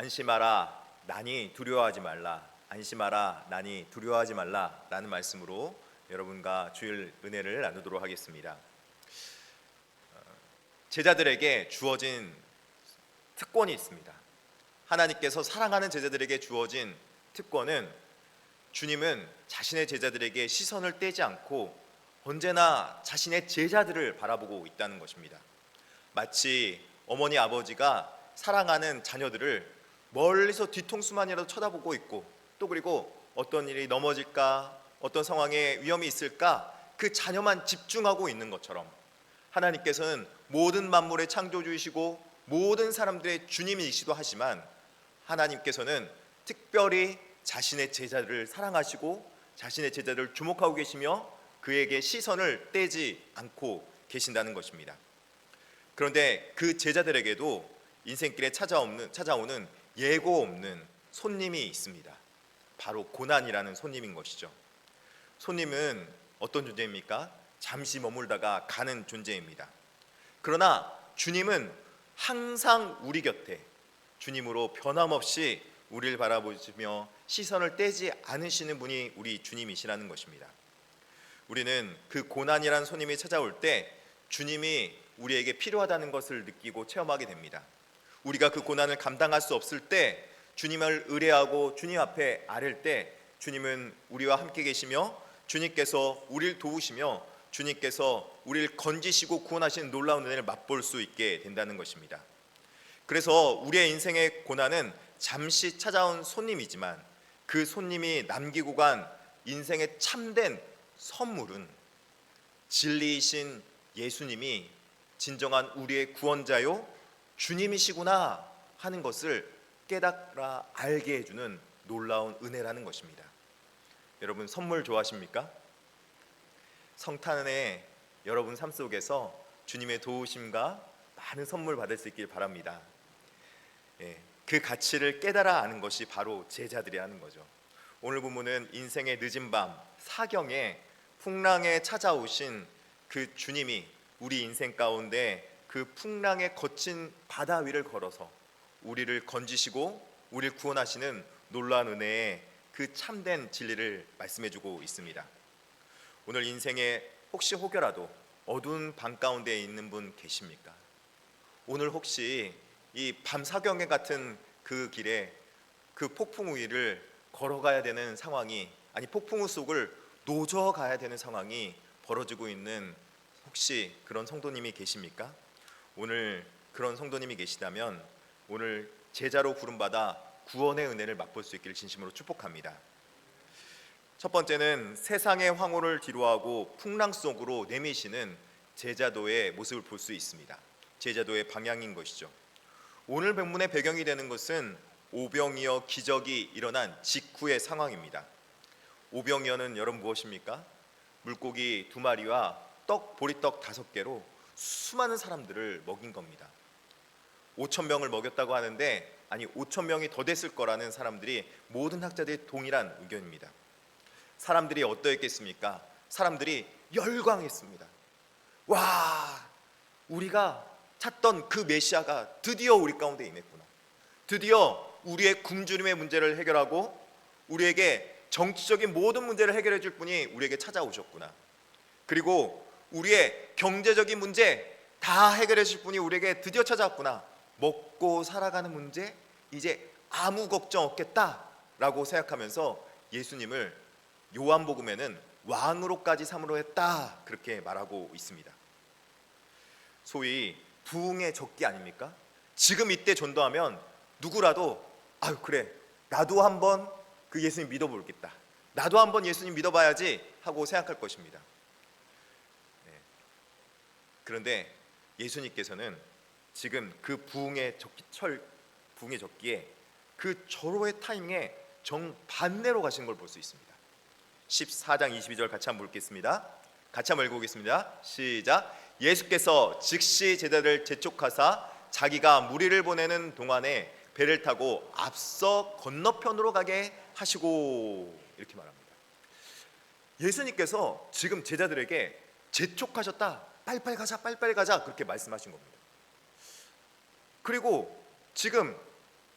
안심하라 나니 두려워하지 말라. 안심하라 나니 두려워하지 말라 라는 말씀으로 여러분과 주일 은혜를 나누도록 하겠습니다. 제자들에게 주어진 특권이 있습니다. 하나님께서 사랑하는 제자들에게 주어진 특권은, 주님은 자신의 제자들에게 시선을 떼지 않고 언제나 자신의 제자들을 바라보고 있다는 것입니다. 마치 어머니 아버지가 사랑하는 자녀들을 멀리서 뒤통수만이라도 쳐다보고 있고, 또 그리고 어떤 일이 넘어질까, 어떤 상황에 위험이 있을까 그 자녀만 집중하고 있는 것처럼, 하나님께서는 모든 만물의 창조주이시고 모든 사람들의 주님이시기도 하지만 하나님께서는 특별히 자신의 제자들을 사랑하시고 자신의 제자들을 주목하고 계시며 그에게 시선을 떼지 않고 계신다는 것입니다. 그런데 그 제자들에게도 인생길에 찾아오는 예고 없는 손님이 있습니다. 바로 고난이라는 손님인 것이죠. 손님은 어떤 존재입니까? 잠시 머물다가 가는 존재입니다. 그러나 주님은 항상 우리 곁에, 주님으로 변함없이 우리를 바라보시며 시선을 떼지 않으시는 분이 우리 주님이시라는 것입니다. 우리는 그 고난이라는 손님이 찾아올 때 주님이 우리에게 필요하다는 것을 느끼고 체험하게 됩니다. 우리가 그 고난을 감당할 수 없을 때 주님을 의뢰하고 주님 앞에 아랠 때 주님은 우리와 함께 계시며 주님께서 우리를 도우시며 주님께서 우리를 건지시고 구원하시는 놀라운 은혜를 맛볼 수 있게 된다는 것입니다. 그래서 우리의 인생의 고난은 잠시 찾아온 손님이지만 그 손님이 남기고 간 인생의 참된 선물은 진리이신 예수님이 진정한 우리의 구원자요 주님이시구나 하는 것을 깨달아 알게 해주는 놀라운 은혜라는 것입니다. 여러분, 선물 좋아하십니까? 성탄에 여러분 삶 속에서 주님의 도우심과 많은 선물 받을 수 있길 바랍니다. 그 가치를 깨달아 아는 것이 바로 제자들이 하는 거죠. 오늘 본문은 인생의 늦은 밤 사경에 풍랑에 찾아오신 그 주님이 우리 인생 가운데 그 풍랑에 거친 바다 위를 걸어서 우리를 건지시고 우리를 구원하시는 놀라운 은혜의 그 참된 진리를 말씀해주고 있습니다. 오늘 인생에 혹시 혹여라도 어두운 밤 가운데 있는 분 계십니까? 오늘 혹시 이 밤사경에 같은 그 길에 그 폭풍 위를 걸어가야 되는 상황이, 아니 폭풍우 속을 노져가야 되는 상황이 벌어지고 있는 혹시 그런 성도님이 계십니까? 오늘 그런 성도님이 계시다면 오늘 제자로 부름받아 구원의 은혜를 맛볼 수 있기를 진심으로 축복합니다. 첫 번째는 세상의 황홀을 뒤로하고 풍랑 속으로 내미시는 제자도의 모습을 볼 수 있습니다. 제자도의 방향인 것이죠. 오늘 본문의 배경이 되는 것은 오병이어 기적이 일어난 직후의 상황입니다. 오병이어는 여러분 무엇입니까? 물고기 2마리와 보리떡 5개로 수많은 사람들을 먹인 겁니다. 5,000명을 먹였다고 하는데, 아니 5,000명이 더 됐을 거라는 사람들이, 모든 학자들이 동일한 의견입니다. 사람들이 어떠했겠습니까? 사람들이 열광했습니다. 와, 우리가 찾던 그 메시아가 드디어 우리 가운데 임했구나. 드디어 우리의 굶주림의 문제를 해결하고 우리에게 정치적인 모든 문제를 해결해 줄 분이 우리에게 찾아오셨구나. 그리고 우리의 경제적인 문제 다 해결해 줄 분이 우리에게 드디어 찾아왔구나. 먹고 살아가는 문제 이제 아무 걱정 없겠다라고 생각하면서 예수님을 요한복음에는 왕으로까지 삼으려 했다, 그렇게 말하고 있습니다. 소위 부흥의 적기 아닙니까? 지금 이때 전도하면 누구라도 아유 그래, 나도 한번 그 예수님 믿어보겠다, 나도 한번 예수님 믿어봐야지 하고 생각할 것입니다. 그런데 예수님께서는 지금 그 부흥의 적기에 그 절호의 타이밍에 정반대로 가신 걸 볼 수 있습니다. 14장 22절 같이 한번 읽겠습니다. 같이 한번 읽어보겠습니다. 시작. 예수께서 즉시 제자들을 재촉하사 자기가 무리를 보내는 동안에 배를 타고 앞서 건너편으로 가게 하시고, 이렇게 말합니다. 예수님께서 지금 제자들에게 재촉하셨다, 빨리빨리 가자 그렇게 말씀하신 겁니다. 그리고 지금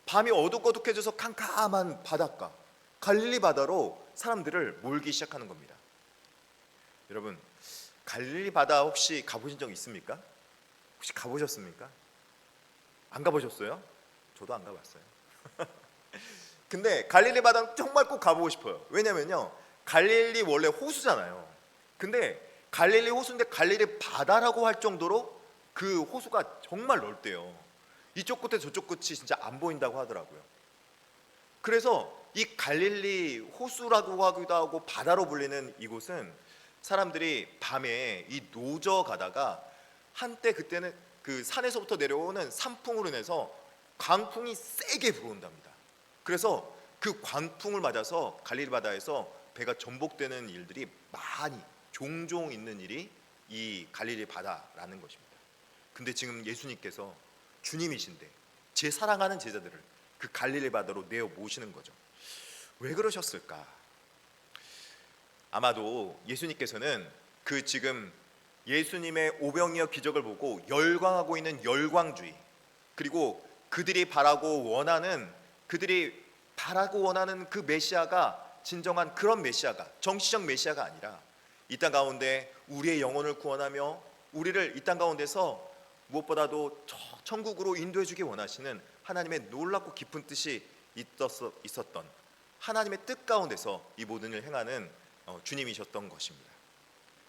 밤이 어둑어둑해져서 캄캄한 바닷가 갈릴리 바다로 사람들을 몰기 시작하는 겁니다. 여러분, 갈릴리 바다 혹시 가보신 적 있습니까? 혹시 가보셨습니까? 안 가보셨어요? 저도 안 가봤어요. 근데 갈릴리 바다는 정말 꼭 가보고 싶어요. 왜냐면요, 갈릴리 원래 호수잖아요. 근데 갈릴리 호수인데 갈릴리 바다라고 할 정도로 그 호수가 정말 넓대요. 이쪽 끝에 저쪽 끝이 진짜 안 보인다고 하더라고요. 그래서 이 갈릴리 호수라고 하기도 하고 바다로 불리는 이곳은 사람들이 밤에 이 노저 가다가 한때 그때는 그 산에서부터 내려오는 산풍으로 인해서 광풍이 세게 불어온답니다. 그래서 그 광풍을 맞아서 갈릴리 바다에서 배가 전복되는 일들이 많이 종종 있는 일이 이 갈릴리 바다라는 것입니다. 근데 지금 예수님께서 주님이신데 제 사랑하는 제자들을 그 갈릴리 바다로 내어 모시는 거죠. 왜 그러셨을까? 아마도 예수님께서는 그 지금 예수님의 오병이어 기적을 보고 열광하고 있는 열광주의, 그리고 그들이 바라고 원하는 그 메시아가 진정한 그런 메시아가, 정치적 메시아가 아니라 이 땅 가운데 우리의 영혼을 구원하며 우리를 이 땅 가운데서 무엇보다도 천국으로 인도해 주기 원하시는 하나님의 놀랍고 깊은 뜻이 있었던 하나님의 뜻 가운데서 이 모든 일을 행하는 주님이셨던 것입니다.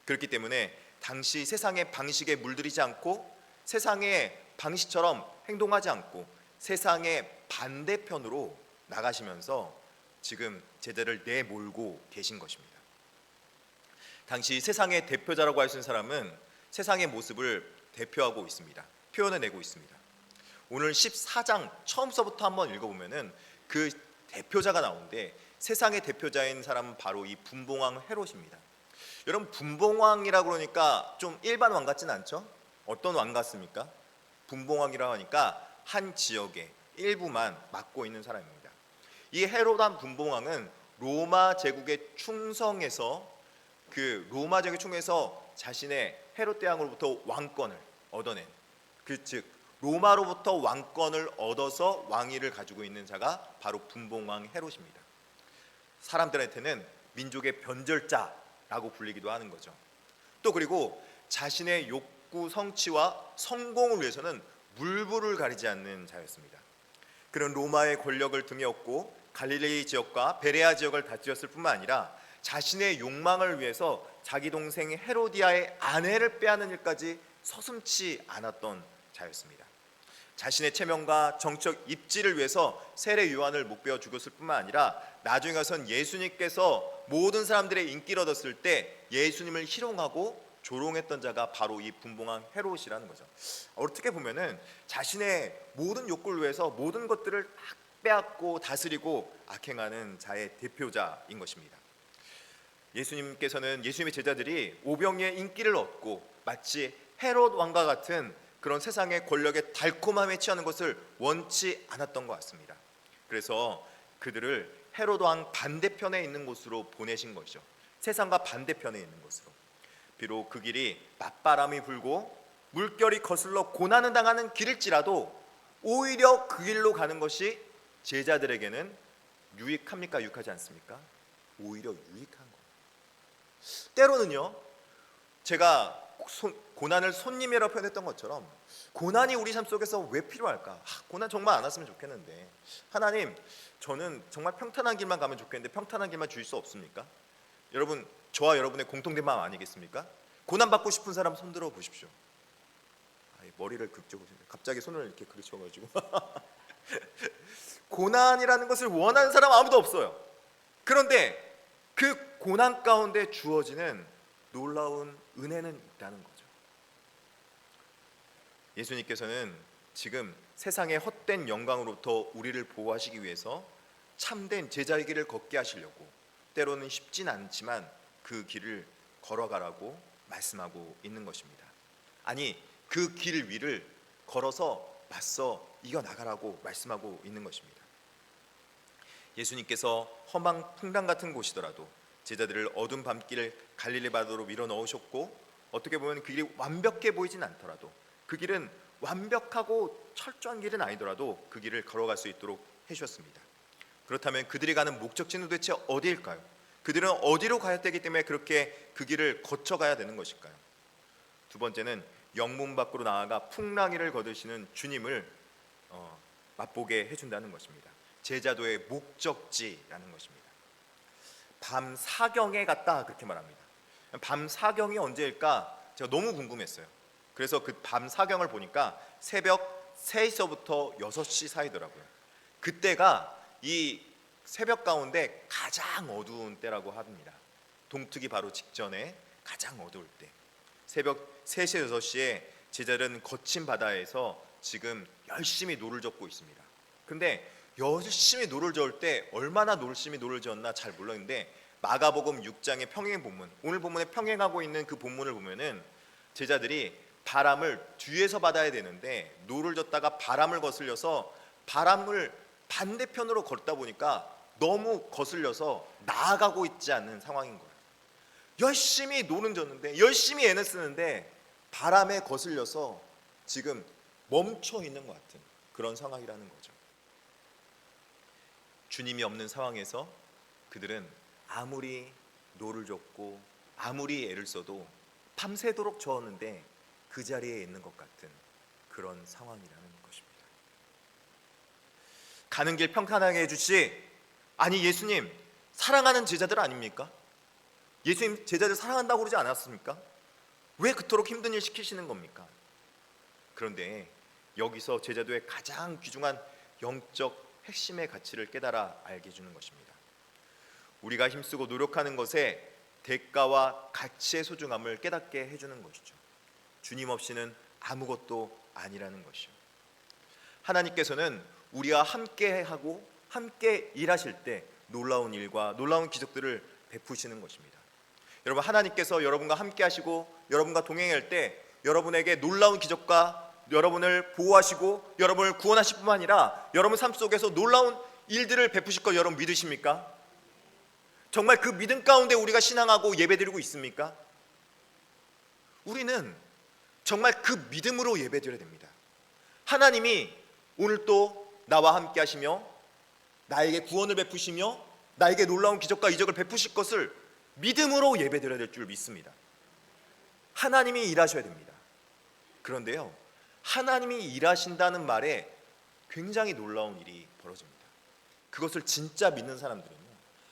그렇기 때문에 당시 세상의 방식에 물들이지 않고 세상의 방식처럼 행동하지 않고 세상의 반대편으로 나가시면서 지금 제자를 내몰고 계신 것입니다. 당시 세상의 대표자라고 할 수 있는 사람은 세상의 모습을 대표하고 있습니다. 표현해내고 있습니다. 오늘 14장 처음서부터 한번 읽어보면은 그 대표자가 나오는데 세상의 대표자인 사람은 바로 이 분봉왕 헤롯입니다. 여러분, 분봉왕이라고 그러니까 좀 일반 왕 같진 않죠? 어떤 왕 같습니까? 분봉왕이라고 하니까 한 지역의 일부만 맡고 있는 사람입니다. 이 헤롯한 분봉왕은 로마 제국에 충성해서 자신의 헤롯 대왕으로부터 왕권을 얻어낸, 즉 로마로부터 왕권을 얻어서 왕위를 가지고 있는 자가 바로 분봉왕 헤롯입니다. 사람들한테는 민족의 변절자라고 불리기도 하는 거죠. 또 그리고 자신의 욕구 성취와 성공을 위해서는 물불을 가리지 않는 자였습니다. 그런 로마의 권력을 등에 업고 갈릴리 지역과 베레아 지역을 다스렸을 뿐만 아니라 자신의 욕망을 위해서 자기 동생 헤로디아의 아내를 빼앗는 일까지 서슴지 않았던 자였습니다. 자신의 체면과 정적 입지를 위해서 세례 요한을 목베어 죽였을 뿐만 아니라 나중에 가선 예수님께서 모든 사람들의 인기를 얻었을 때 예수님을 희롱하고 조롱했던 자가 바로 이 분봉왕 헤롯이라는 거죠. 어떻게 보면은 자신의 모든 욕구를 위해서 모든 것들을 빼앗고 다스리고 악행하는 자의 대표자인 것입니다. 예수님의 제자들이 오병이의 인기를 얻고 마치 헤롯 왕과 같은 그런 세상의 권력의 달콤함에 취하는 것을 원치 않았던 것 같습니다. 그래서 그들을 헤롯 왕 반대편에 있는 곳으로 보내신 것이죠. 세상과 반대편에 있는 곳으로. 비록 그 길이 맞바람이 불고 물결이 거슬러 고난을 당하는 길일지라도 오히려 그 길로 가는 것이 제자들에게는 유익합니까? 유익하지 않습니까? 오히려 유익한 거예요. 때로는요, 제가 고난을 손님이라고 표현했던 것처럼 고난이 우리 삶 속에서 왜 필요할까? 고난 정말 안 왔으면 좋겠는데, 하나님, 저는 정말 평탄한 길만 가면 좋겠는데 평탄한 길만 주실 수 없습니까? 여러분, 저와 여러분의 공통된 마음 아니겠습니까? 고난 받고 싶은 사람 손 들어 보십시오. 머리를 긁죠. 갑자기 손을 이렇게 긁혀가지고 고난이라는 것을 원하는 사람 아무도 없어요. 그런데 그 고난 가운데 주어지는 놀라운 은혜는 있다는 거죠. 예수님께서는 지금 세상의 헛된 영광으로부터 우리를 보호하시기 위해서 참된 제자의 길을 걷게 하시려고 때로는 쉽진 않지만 그 길을 걸어가라고 말씀하고 있는 것입니다. 아니, 그 길 위를 걸어서 맞서 이겨나가라고 말씀하고 있는 것입니다. 예수님께서 험한 풍랑 같은 곳이더라도 제자들을 어두운 밤길을 갈릴리 바다로 밀어 넣으셨고, 어떻게 보면 그 길이 완벽해 보이진 않더라도 그 길은 완벽하고 철저한 길은 아니더라도 그 길을 걸어갈 수 있도록 해주셨습니다. 그렇다면 그들이 가는 목적지는 도대체 어디일까요? 그들은 어디로 가야 되기 때문에 그렇게 그 길을 거쳐가야 되는 것일까요? 두 번째는 영문 밖으로 나아가 풍랑이를 거두시는 주님을 맛보게 해준다는 것입니다. 제자도의 목적지라는 것입니다. 밤 사경에 갔다 그렇게 말합니다. 밤 사경이 언제일까 제가 너무 궁금했어요. 그래서 그 밤 사경을 보니까 새벽 3시서부터 6시 사이더라고요. 그때가 이 새벽 가운데 가장 어두운 때라고 합니다. 동트기 바로 직전에 가장 어두울 때, 새벽 3시 6시에 제자들은 거친 바다에서 지금 열심히 노를 젓고 있습니다. 근데 열심히 노를 저을 때 얼마나 열심히 노를 저었나 잘 몰랐는데 마가복음 6장의 평행 본문, 오늘 본문에 평행하고 있는 그 본문을 보면은 제자들이 바람을 뒤에서 받아야 되는데 노를 젓다가 바람을 거슬려서 바람을 반대편으로 걷다 보니까 너무 거슬려서 나아가고 있지 않는 상황인 거예요. 열심히 노는 졌는데 열심히 애는 쓰는데 바람에 거슬려서 지금 멈춰 있는 것 같은 그런 상황이라는 거죠. 주님이 없는 상황에서 그들은 아무리 노를 젓고 아무리 애를 써도 밤새도록 저었는데 그 자리에 있는 것 같은 그런 상황이라는 것입니다. 가는 길 평탄하게 해주시. 아니 예수님 사랑하는 제자들 아닙니까? 예수님 제자들 사랑한다고 그러지 않았습니까? 왜 그토록 힘든 일 시키시는 겁니까? 그런데 여기서 제자도의 가장 귀중한 영적 핵심의 가치를 깨달아 알게 해주는 것입니다. 우리가 힘쓰고 노력하는 것에 대가와 가치의 소중함을 깨닫게 해주는 것이죠. 주님 없이는 아무것도 아니라는 것이요. 하나님께서는 우리와 함께하고 함께 일하실 때 놀라운 일과 놀라운 기적들을 베푸시는 것입니다. 여러분, 하나님께서 여러분과 함께 하시고 여러분과 동행할 때 여러분에게 놀라운 기적과 여러분을 보호하시고 여러분을 구원하실 뿐만 아니라 여러분 삶 속에서 놀라운 일들을 베푸실 것 여러분 믿으십니까? 정말 그 믿음 가운데 우리가 신앙하고 예배드리고 있습니까? 우리는 정말 그 믿음으로 예배드려야 됩니다. 하나님이 오늘 또 나와 함께 하시며 나에게 구원을 베푸시며 나에게 놀라운 기적과 이적을 베푸실 것을 믿음으로 예배드려야 될 줄 믿습니다. 하나님이 일하셔야 됩니다. 그런데요, 하나님이 일하신다는 말에 굉장히 놀라운 일이 벌어집니다. 그것을 진짜 믿는 사람들은요,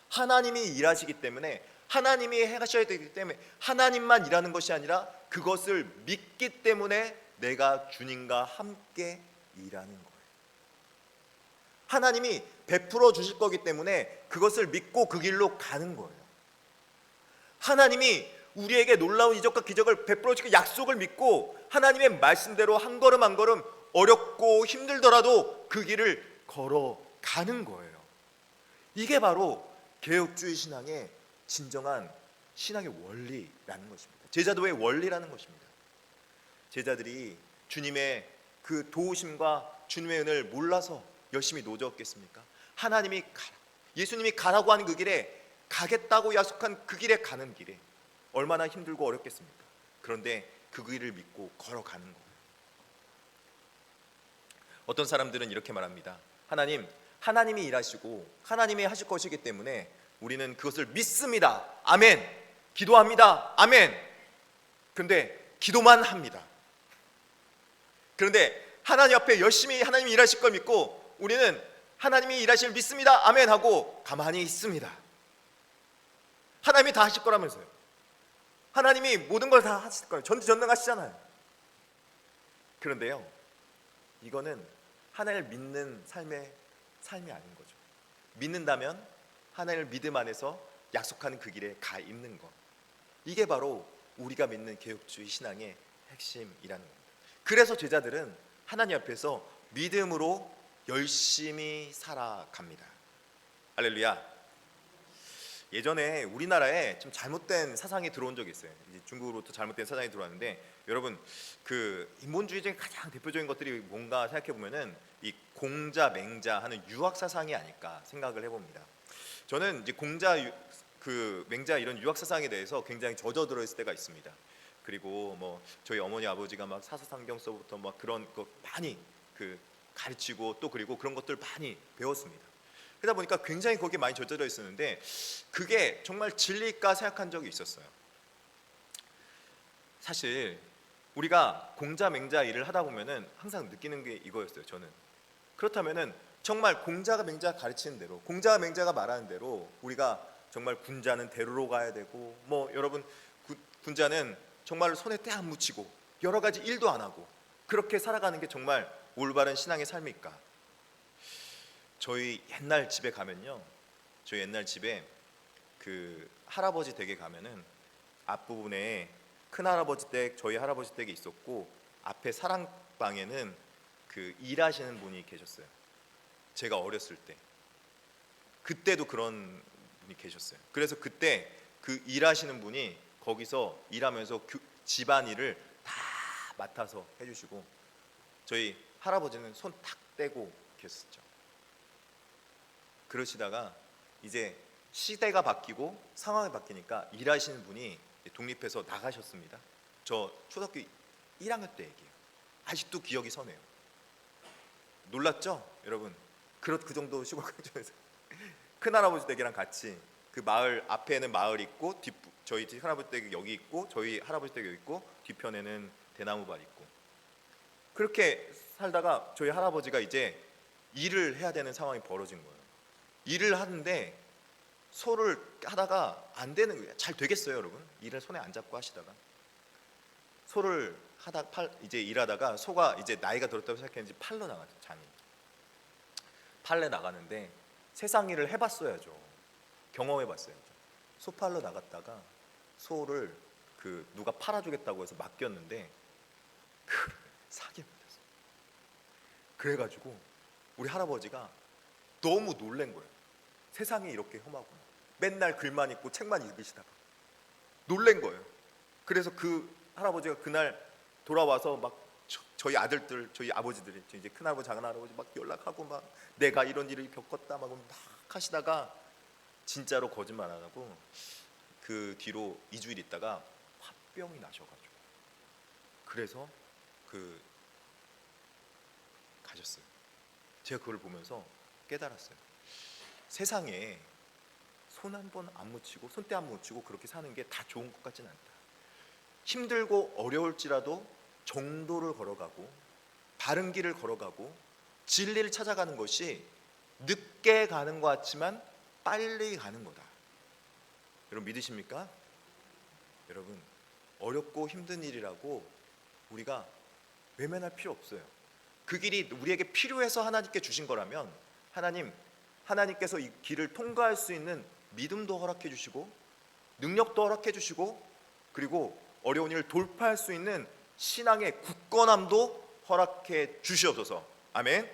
하나님이 일하시기 때문에 하나님이 하셔야 되기 때문에 하나님만 일하는 것이 아니라 그것을 믿기 때문에 내가 주님과 함께 일하는 거예요. 하나님이 베풀어 주실 거기 때문에 그것을 믿고 그 길로 가는 거예요. 하나님이 우리에게 놀라운 이적과 기적을 베풀어 주실 약속을 믿고 하나님의 말씀대로 한 걸음 한 걸음 어렵고 힘들더라도 그 길을 걸어가는 거예요. 이게 바로 개혁주의 신앙의 진정한 신앙의 원리라는 것입니다. 제자도의 원리라는 것입니다. 제자들이 주님의 그 도우심과 주님의 은혜를 몰라서 열심히 노저었겠습니까? 하나님이 가라, 예수님이 가라고 하는 그 길에 가겠다고 약속한 그 길에 가는 길에 얼마나 힘들고 어렵겠습니까? 그런데 그 길을 믿고 걸어가는 거예요. 어떤 사람들은 이렇게 말합니다. 하나님이 일하시고 하나님이 하실 것이기 때문에 우리는 그것을 믿습니다. 아멘. 기도합니다. 아멘. 그런데 기도만 합니다. 그런데 하나님 앞에 열심히 하나님이 일하실 걸 믿고 우리는 하나님이 일하실 믿습니다. 아멘 하고 가만히 있습니다. 하나님이 다 하실 거라면서요. 하나님이 모든 걸 다 하실 거예요. 전지전능하시잖아요. 그런데요, 이거는 하나님을 믿는 삶이 아닌 거죠. 믿는다면 하나님을 믿음 안에서 약속하는 그 길에 가 있는 것, 이게 바로 우리가 믿는 개혁주의 신앙의 핵심이라는 겁니다. 그래서 제자들은 하나님 앞에서 믿음으로 열심히 살아갑니다. 할렐루야. 예전에 우리나라에 좀 잘못된 사상이 들어온 적이 있어요. 이제 중국으로부터 잘못된 사상이 들어왔는데, 여러분 그 인본주의 중에 가장 대표적인 것들이 뭔가 생각해 보면은 이 공자 맹자 하는 유학 사상이 아닐까 생각을 해봅니다. 저는 이제 공자 맹자 이런 유학 사상에 대해서 굉장히 젖어들어 있을 때가 있습니다. 그리고 뭐 저희 어머니 아버지가 막 사서상경서부터 막 그런 거 많이 그 가르치고 또 그리고 그런 것들 많이 배웠습니다. 그러다 보니까 굉장히 거기에 많이 젖어져 있었는데 그게 정말 진리일까 생각한 적이 있었어요. 사실 우리가 공자 맹자 일을 하다 보면은 항상 느끼는 게 이거였어요. 저는 그렇다면은 정말 공자가 맹자가 가르치는 대로, 공자가 맹자가 말하는 대로 우리가 정말 군자는 대로로 가야 되고, 뭐 여러분 군자는 정말 손에 때 안 묻히고 여러 가지 일도 안 하고 그렇게 살아가는 게 정말 올바른 신앙의 삶일까? 저희 옛날 집에 가면요, 저희 옛날 집에 그 할아버지 댁에 가면은 앞부분에 큰 할아버지 댁, 저희 할아버지 댁이 있었고 앞에 사랑방에는 그 일하시는 분이 계셨어요. 제가 어렸을 때 그때도 그런 분이 계셨어요. 그래서 그때 그 일하시는 분이 거기서 일하면서 집안일을 다 맡아서 해주시고 저희 할아버지는 손 탁 떼고 계셨죠. 그러시다가 이제 시대가 바뀌고 상황이 바뀌니까 일하시는 분이 독립해서 나가셨습니다. 저 초등학교 1학년 때 얘기예요. 아직도 기억이 서네요. 놀랐죠, 여러분? 그 정도 시골 강정에서 큰 할아버지 댁이랑 같이 그 마을 앞에는 마을 있고 저희 할아버지 댁이 여기 있고 저희 할아버지 댁이 여기 있고 뒤편에는 대나무밭 있고 그렇게 살다가 저희 할아버지가 이제 일을 해야 되는 상황이 벌어진 거예요. 일을 하는데 소를 하다가 안 되는 거예요. 잘 되겠어요, 여러분? 일을 손에 안 잡고 하시다가 소를 이제 일하다가 소가 이제 나이가 들었다고 생각했는지 팔러 나가죠. 장이 팔러 나가는데 세상 일을 해봤어야죠. 경험해봤어야죠. 소 팔러 나갔다가 소를 그 누가 팔아주겠다고 해서 맡겼는데 사기 못했어. 그래가지고 우리 할아버지가 너무 놀란 거예요. 세상이 이렇게 험하구나. 맨날 글만 읽고 책만 읽으시다가 놀란 거예요. 그래서 그 할아버지가 그날 돌아와서 막 저희 아들들, 저희 아버지들이 이제 큰아버지, 작은할아버지 막 연락하고 막 내가 이런 일을 겪었다 막 하시다가 진짜로 거짓말 안 하고 그 뒤로 2주일 있다가 화병이 나셔가지고 그래서 그 가셨어요. 제가 그걸 보면서 깨달았어요. 세상에 손 한 번 안 묻히고 손때 안 묻히고 그렇게 사는 게 다 좋은 것 같지는 않다. 힘들고 어려울지라도 정도를 걸어가고 바른 길을 걸어가고 진리를 찾아가는 것이 늦게 가는 것 같지만 빨리 가는 거다. 여러분 믿으십니까? 여러분 어렵고 힘든 일이라고 우리가 외면할 필요 없어요. 그 길이 우리에게 필요해서 하나님께 주신 거라면 하나님께서 이 길을 통과할 수 있는 믿음도 허락해 주시고 능력도 허락해 주시고 그리고 어려운 일을 돌파할 수 있는 신앙의 굳건함도 허락해 주시옵소서. 아멘.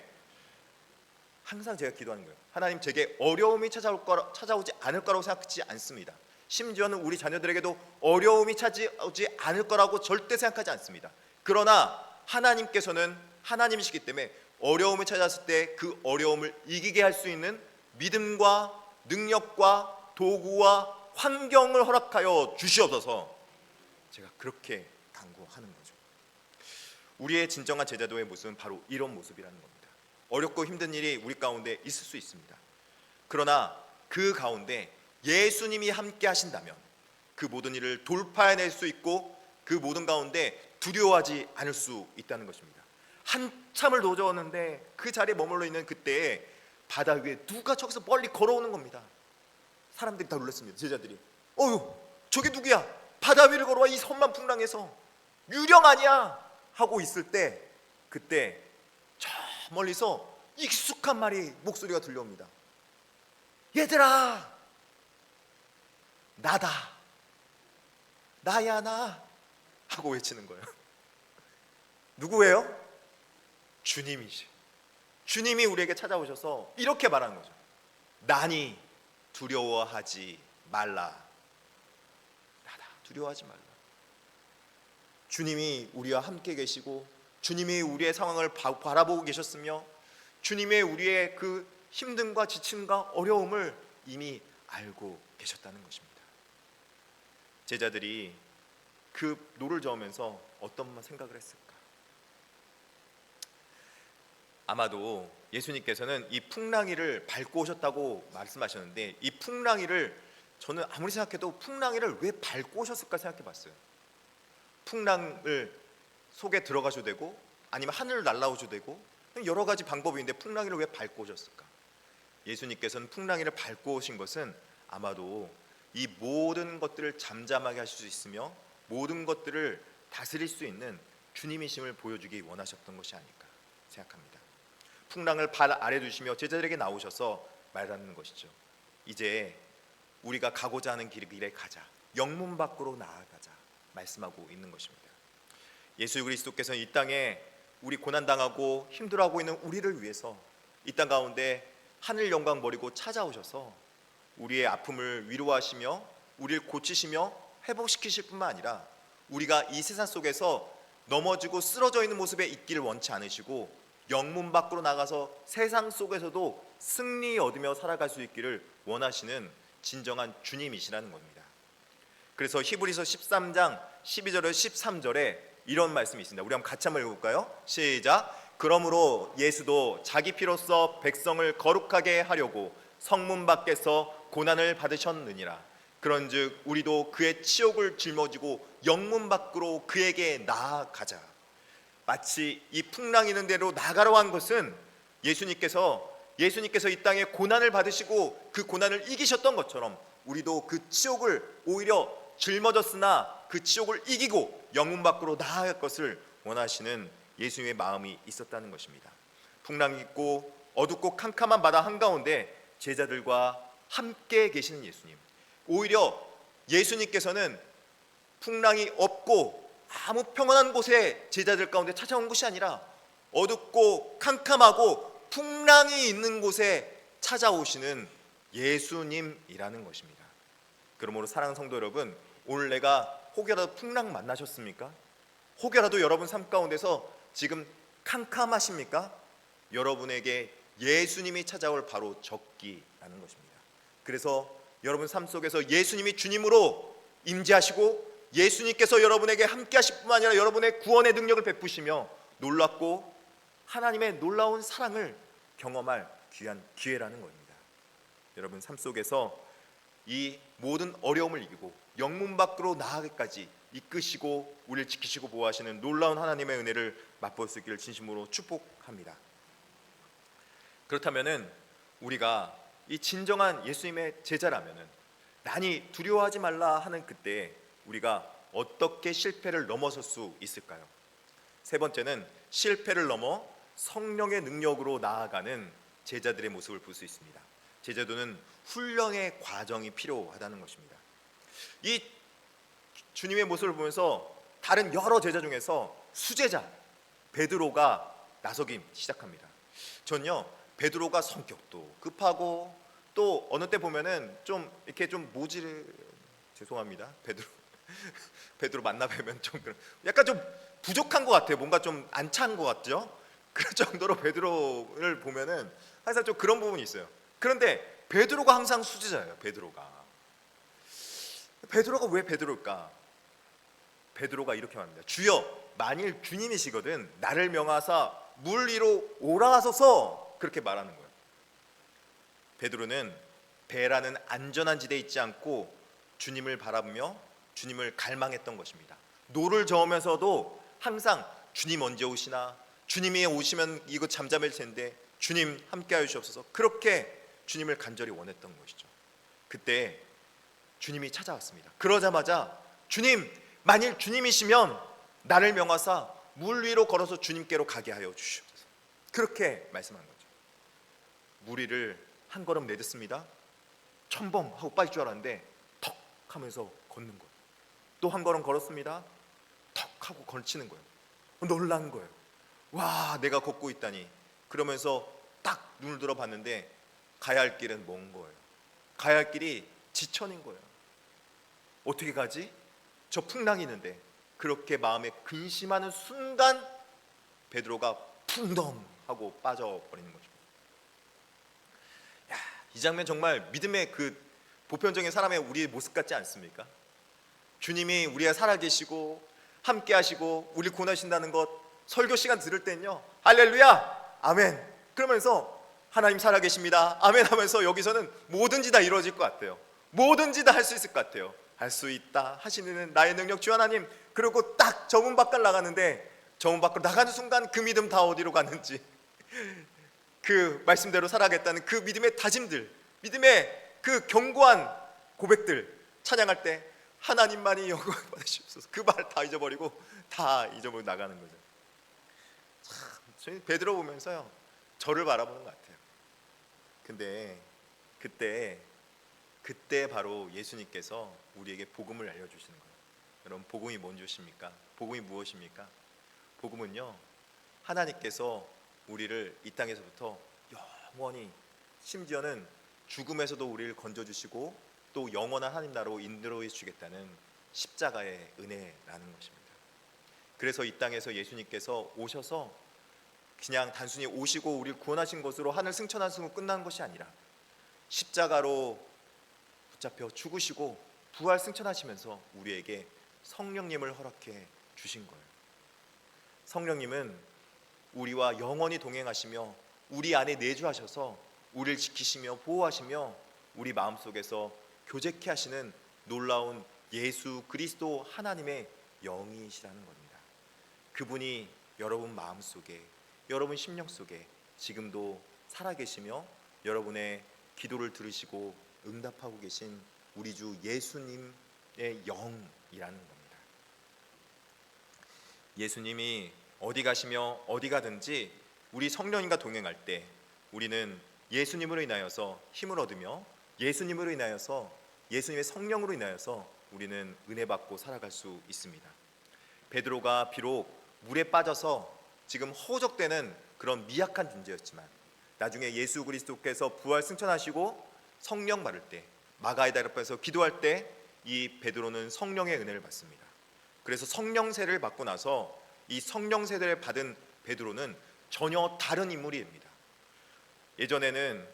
항상 제가 기도하는 거예요. 하나님, 제게 어려움이 찾아오지 않을 거라고 생각하지 않습니다. 심지어는 우리 자녀들에게도 어려움이 찾아오지 않을 거라고 절대 생각하지 않습니다. 그러나 하나님께서는 하나님이시기 때문에 어려움을 찾았을 때 그 어려움을 이기게 할 수 있는 믿음과 능력과 도구와 환경을 허락하여 주시옵소서. 제가 그렇게 간구하는 거죠. 우리의 진정한 제자도의 모습은 바로 이런 모습이라는 겁니다. 어렵고 힘든 일이 우리 가운데 있을 수 있습니다. 그러나 그 가운데 예수님이 함께 하신다면 그 모든 일을 돌파해낼 수 있고 그 모든 가운데 두려워하지 않을 수 있다는 것입니다. 한참을 도저었는데 그 자리에 머물러 있는 그때에 바다 위에 누가 저기서 멀리 걸어오는 겁니다. 사람들이 다 놀랐습니다. 제자들이 어휴 저게 누구야? 바다 위를 걸어와 이 선만풍랑에서 유령 아니야? 하고 있을 때 그때 저 멀리서 익숙한 말이 목소리가 들려옵니다. 얘들아 나다 나야 나 하고 외치는 거예요. 누구예요? 주님이시. 주님이 우리에게 찾아오셔서 이렇게 말하는 거죠. 나니 두려워하지 말라. 나다 두려워하지 말라. 주님이 우리와 함께 계시고 주님이 우리의 상황을 바라보고 계셨으며 주님의 우리의 그 힘듦과 지침과 어려움을 이미 알고 계셨다는 것입니다. 제자들이 그 노를 저으면서 어떤 생각을 했을까? 아마도 예수님께서는 이 풍랑이를 밟고 오셨다고 말씀하셨는데, 이 풍랑이를 저는 아무리 생각해도 풍랑이를 왜 밟고 오셨을까 생각해 봤어요. 풍랑을 속에 들어가셔도 되고 아니면 하늘을 날아오셔도 되고 여러 가지 방법이 있는데 풍랑이를 왜 밟고 오셨을까? 예수님께서는 풍랑이를 밟고 오신 것은 아마도 이 모든 것들을 잠잠하게 하실 수 있으며 모든 것들을 다스릴 수 있는 주님이심을 보여주기 원하셨던 것이 아닐까 생각합니다. 풍랑을 발 아래 두시며 제자들에게 나오셔서 말하는 것이죠. 이제 우리가 가고자 하는 길에 가자, 영문 밖으로 나아가자 말씀하고 있는 것입니다. 예수 그리스도께서는 이 땅에 우리 고난당하고 힘들어하고 있는 우리를 위해서 이 땅 가운데 하늘 영광 버리고 찾아오셔서 우리의 아픔을 위로하시며 우리를 고치시며 회복시키실 뿐만 아니라 우리가 이 세상 속에서 넘어지고 쓰러져 있는 모습에 있기를 원치 않으시고 영문 밖으로 나가서 세상 속에서도 승리 얻으며 살아갈 수 있기를 원하시는 진정한 주님이시라는 겁니다. 그래서 히브리서 13장 12절에 13절에 이런 말씀이 있습니다. 우리 한번 같이 한번 읽어볼까요? 시작. 그러므로 예수도 자기 피로써 백성을 거룩하게 하려고 성문 밖에서 고난을 받으셨느니라. 그런즉 우리도 그의 치욕을 짊어지고 영문 밖으로 그에게 나아가자. 마치 이 풍랑이 있는 대로 나가라고 한 것은 예수님께서 이 땅에 고난을 받으시고 그 고난을 이기셨던 것처럼 우리도 그 치욕을 오히려 짊어졌으나 그 치욕을 이기고 영문 밖으로 나아갈 것을 원하시는 예수님의 마음이 있었다는 것입니다. 풍랑이 있고 어둡고 캄캄한 바다 한가운데 제자들과 함께 계시는 예수님, 오히려 예수님께서는 풍랑이 없고 아무 평온한 곳에 제자들 가운데 찾아온 것이 아니라 어둡고 캄캄하고 풍랑이 있는 곳에 찾아오시는 예수님이라는 것입니다. 그러므로 사랑하는 성도 여러분, 오늘 내가 혹여라도 풍랑 만나셨습니까? 혹여라도 여러분 삶 가운데서 지금 캄캄하십니까? 여러분에게 예수님이 찾아올 바로 적기라는 것입니다. 그래서 여러분 삶 속에서 예수님이 주님으로 임재하시고 예수님께서 여러분에게 함께 하실 뿐만 아니라 여러분의 구원의 능력을 베푸시며 놀랍고 하나님의 놀라운 사랑을 경험할 귀한 기회라는 겁니다. 여러분 삶 속에서 이 모든 어려움을 이기고 영문 밖으로 나아가기까지 이끄시고 우리를 지키시고 보호하시는 놀라운 하나님의 은혜를 맛볼 수 있기를 진심으로 축복합니다. 그렇다면은 우리가 이 진정한 예수님의 제자라면은 난이 두려워하지 말라 하는 그때 우리가 어떻게 실패를 넘어설 수 있을까요? 세 번째는 실패를 넘어 성령의 능력으로 나아가는 제자들의 모습을 볼 수 있습니다. 제자도는 훈련의 과정이 필요하다는 것입니다. 이 주님의 모습을 보면서 다른 여러 제자 중에서 수제자 베드로가 나서기 시작합니다. 전요 베드로가 성격도 급하고 또 어느 때 보면은 좀 이렇게 좀 모질 죄송합니다. 베드로 만나 뵈면 좀 약간 좀 부족한 것 같아요. 뭔가 좀 안 찬 것 같죠? 그럴 정도로 베드로를 보면은 항상 좀 그런 부분이 있어요. 그런데 베드로가 항상 수제자예요. 베드로가 왜 베드로일까? 베드로가 이렇게 말합니다. 주여, 만일 주님이시거든 나를 명하사 물 위로 오라하소서, 그렇게 말하는 거예요. 베드로는 배라는 안전한 지대에 있지 않고 주님을 바라보며 주님을 갈망했던 것입니다. 노를 저으면서도 항상 주님 언제 오시나, 주님이 오시면 이거 잠잠할 텐데 주님 함께하여 주옵소서, 그렇게 주님을 간절히 원했던 것이죠. 그때 주님이 찾아왔습니다. 그러자마자 주님, 만일 주님이시면 나를 명하사 물 위로 걸어서 주님께로 가게 하여 주시옵소서, 그렇게 말씀한 거죠. 물 위를 한 걸음 내딛습니다. 첨벙하고 빠질 줄 알았는데 턱 하면서 걷는 거예요. 또 한 걸음 걸었습니다. 턱 하고 걸치는 거예요. 놀란 거예요. 와, 내가 걷고 있다니. 그러면서 딱 눈을 들어 봤는데 가야 할 길은 먼 거예요. 가야 할 길이 지천인 거예요. 어떻게 가지? 저 풍랑이 있는데. 그렇게 마음에 근심하는 순간 베드로가 풍덩 하고 빠져버리는 거죠. 이 장면 정말 믿음의 그 보편적인 사람의 우리의 모습 같지 않습니까? 주님이 우리가 살아계시고 함께 하시고 우리 구원하신다는 것 설교 시간 들을 땐요, 할렐루야 아멘 그러면서 하나님 살아계십니다 아멘 하면서 여기서는 뭐든지 다 이루어질 것 같아요. 뭐든지 다 할 수 있을 것 같아요. 할 수 있다 하시는 나의 능력 주 하나님. 그리고 딱 저 문 밖을 나가는데 저 문 밖으로 나가는 순간 그 믿음 다 어디로 갔는지, 그 말씀대로 살아가겠다는 그 믿음의 다짐들, 믿음의 그 견고한 고백들 찬양할 때 하나님만이 영광 받으시옵소서, 그 말 다 잊어버리고 다 잊어버리고 나가는 거죠. 참, 저희 베드로 보면서요 저를 바라보는 것 같아요. 근데 그때 바로 예수님께서 우리에게 복음을 알려주시는 거예요. 여러분, 복음이 뭔지십니까? 복음이 무엇입니까? 복음은요, 하나님께서 우리를 이 땅에서부터 영원히, 심지어는 죽음에서도 우리를 건져주시고 또 영원한 하나님 나라로 인도해 주시겠다는 십자가의 은혜라는 것입니다. 그래서 이 땅에서 예수님께서 오셔서 그냥 단순히 오시고 우리를 구원하신 것으로 하늘 승천하시고 끝난 것이 아니라 십자가로 붙잡혀 죽으시고 부활 승천하시면서 우리에게 성령님을 허락해 주신 거예요. 성령님은 우리와 영원히 동행하시며 우리 안에 내주하셔서 우리를 지키시며 보호하시며 우리 마음속에서 교제케 하시는 놀라운 예수 그리스도 하나님의 영이시라는 겁니다. 그분이 여러분 마음속에, 여러분 심령 속에 지금도 살아계시며 여러분의 기도를 들으시고 응답하고 계신 우리 주 예수님의 영이라는 겁니다. 예수님이 어디 가시며 어디 가든지 우리 성령님과 동행할 때 우리는 예수님으로 인하여서 힘을 얻으며 예수님으로 인하여서, 예수님의 성령으로 인하여서 우리는 은혜 받고 살아갈 수 있습니다. 베드로가 비록 물에 빠져서 지금 허우적대는 그런 미약한 존재였지만 나중에 예수 그리스도께서 부활 승천하시고 성령 받을 때, 마가에다 옆에서 기도할 때 이 베드로는 성령의 은혜를 받습니다. 그래서 성령 세례를 받고 나서 이 성령 세례를 받은 베드로는 전혀 다른 인물이 됩니다. 예전에는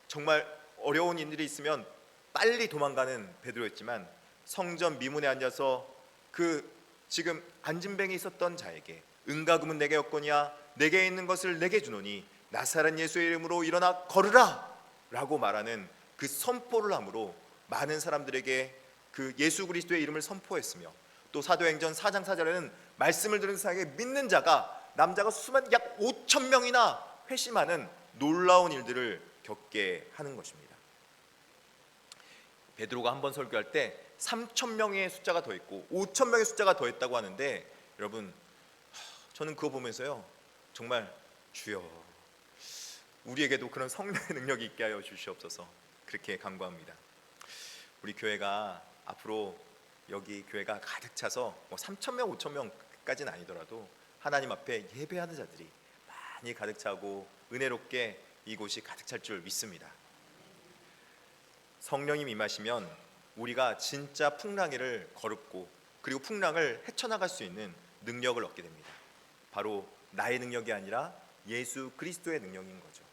정말 어려운 일들이 있으면 빨리 도망가는 베드로였지만 성전 미문에 앉아서 그 지금 안진뱅이 있었던 자에게 은과 금은 내게 없거니와 내게 있는 것을 내게 주노니 나사렛 예수의 이름으로 일어나 걸으라 라고 말하는 그 선포를 함으로 많은 사람들에게 그 예수 그리스도의 이름을 선포했으며, 또 사도행전 4장 4절에는 말씀을 들은 사람에게 믿는 자가, 남자가 수만 약 5천 명이나 회심하는 놀라운 일들을 겪게 하는 것입니다. 베드로가 한 번 설교할 때 3천 명의 숫자가 더 있고 5천 명의 숫자가 더 있다고 하는데, 여러분 저는 그거 보면서요 정말 주여 우리에게도 그런 성령의 능력이 있게 하여 주시옵소서 그렇게 간구합니다. 우리 교회가 앞으로 여기 교회가 가득 차서 뭐 3천 명 5천 명까지는 아니더라도 하나님 앞에 예배하는 자들이 많이 가득 차고 은혜롭게 이곳이 가득 찰 줄 믿습니다. 성령님 임하시면 우리가 진짜 풍랑을 거듭고 그리고 풍랑을 헤쳐나갈 수 있는 능력을 얻게 됩니다. 바로 나의 능력이 아니라 예수 그리스도의 능력인 거죠.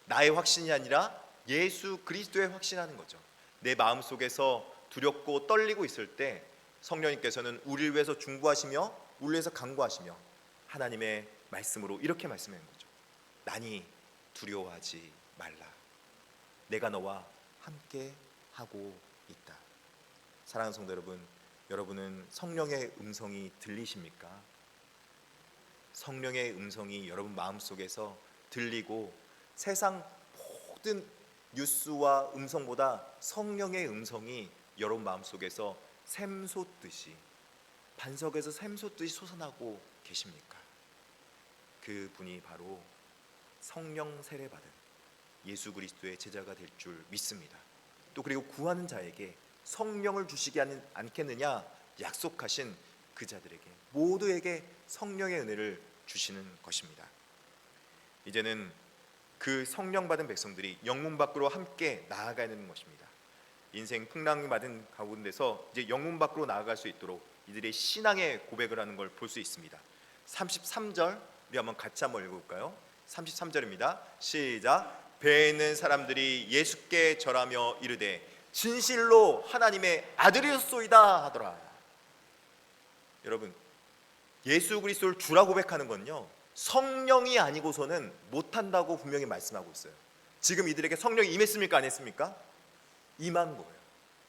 나의 확신이 아니라 예수 그리스도의 확신하는 거죠. 내 마음속에서 두렵고 떨리고 있을 때 성령님께서는 우리를 위해서 중보하시며 우리를 위해서 간구하시며 하나님의 말씀으로 이렇게 말씀하는 거죠. 나니 두려워하지 말라. 내가 너와 함께 하고 있다. 사랑하는 성도 여러분, 여러분은 성령의 음성이 들리십니까? 성령의 음성이 여러분 마음속에서 들리고 세상 모든 뉴스와 음성보다 성령의 음성이 여러분 마음속에서 샘솟듯이, 반석에서 샘솟듯이 솟아나고 계십니까? 그 분이 바로 성령 세례 받은 예수 그리스도의 제자가 될 줄 믿습니다. 또 그리고 구하는 자에게 성령을 주시지 않겠느냐 약속하신 그 자들에게 모두에게 성령의 은혜를 주시는 것입니다. 이제는 그 성령 받은 백성들이 영문 밖으로 함께 나아가야 되는 것입니다. 인생 풍랑이 받은 가운데서 이제 영문 밖으로 나아갈 수 있도록 이들의 신앙의 고백을 하는 걸 볼 수 있습니다. 33절 우리 한번 같이 한번 읽어볼까요? 33절입니다. 시작. 배에 있는 사람들이 예수께 절하며 이르되 진실로 하나님의 아들이었소이다 하더라. 여러분, 예수 그리스도를 주라 고백하는 건요, 성령이 아니고서는 못한다고 분명히 말씀하고 있어요. 지금 이들에게 성령이 임했습니까? 안 했습니까? 임한 거예요.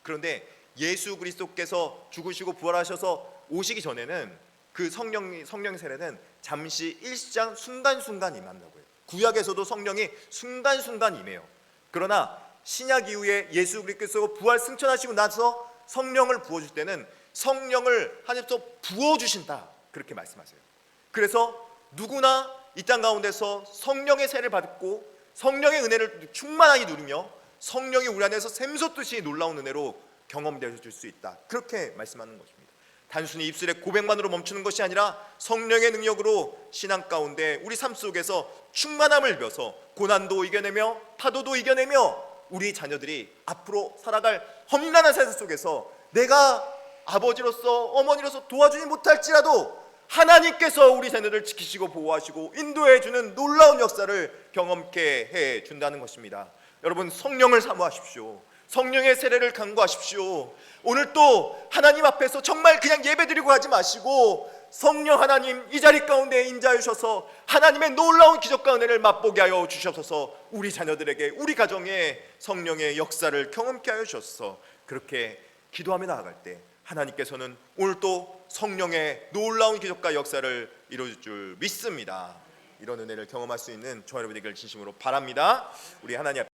그런데 예수 그리스도께서 죽으시고 부활하셔서 오시기 전에는 그 성령의 세례는 잠시 일시장 순간순간 임한다고 해요. 구약에서도 성령이 순간순간 임해요. 그러나 신약 이후에 예수 그리스도께서 부활 승천하시고 나서 성령을 부어줄 때는 성령을 하나님께서 부어주신다, 그렇게 말씀하세요. 그래서 누구나 이 땅 가운데서 성령의 세례를 받고 성령의 은혜를 충만하게 누리며 성령이 우리 안에서 샘솟듯이 놀라운 은혜로 경험되어질 수 있다, 그렇게 말씀하는 것입니다. 단순히 입술의 고백만으로 멈추는 것이 아니라 성령의 능력으로 신앙 가운데 우리 삶 속에서 충만함을 입어서 고난도 이겨내며 파도도 이겨내며 우리 자녀들이 앞으로 살아갈 험난한 세상 속에서 내가 아버지로서 어머니로서 도와주지 못할지라도 하나님께서 우리 자녀들을 지키시고 보호하시고 인도해 주는 놀라운 역사를 경험케 해 준다는 것입니다. 여러분, 성령을 사모하십시오. 성령의 세례를 간구하십시오. 오늘 또 하나님 앞에서 정말 그냥 예배드리고 가지 마시고 성령 하나님 이 자리 가운데 인자해 주셔서 하나님의 놀라운 기적과 은혜를 맛보게 하여 주셔서 우리 자녀들에게, 우리 가정에 성령의 역사를 경험케 하여 주셔서 그렇게 기도하며 나아갈 때 하나님께서는 오늘 또 성령의 놀라운 기적과 역사를 이루어줄 줄 믿습니다. 이런 은혜를 경험할 수 있는 저와 여러분에게 진심으로 바랍니다. 우리 하나님 앞에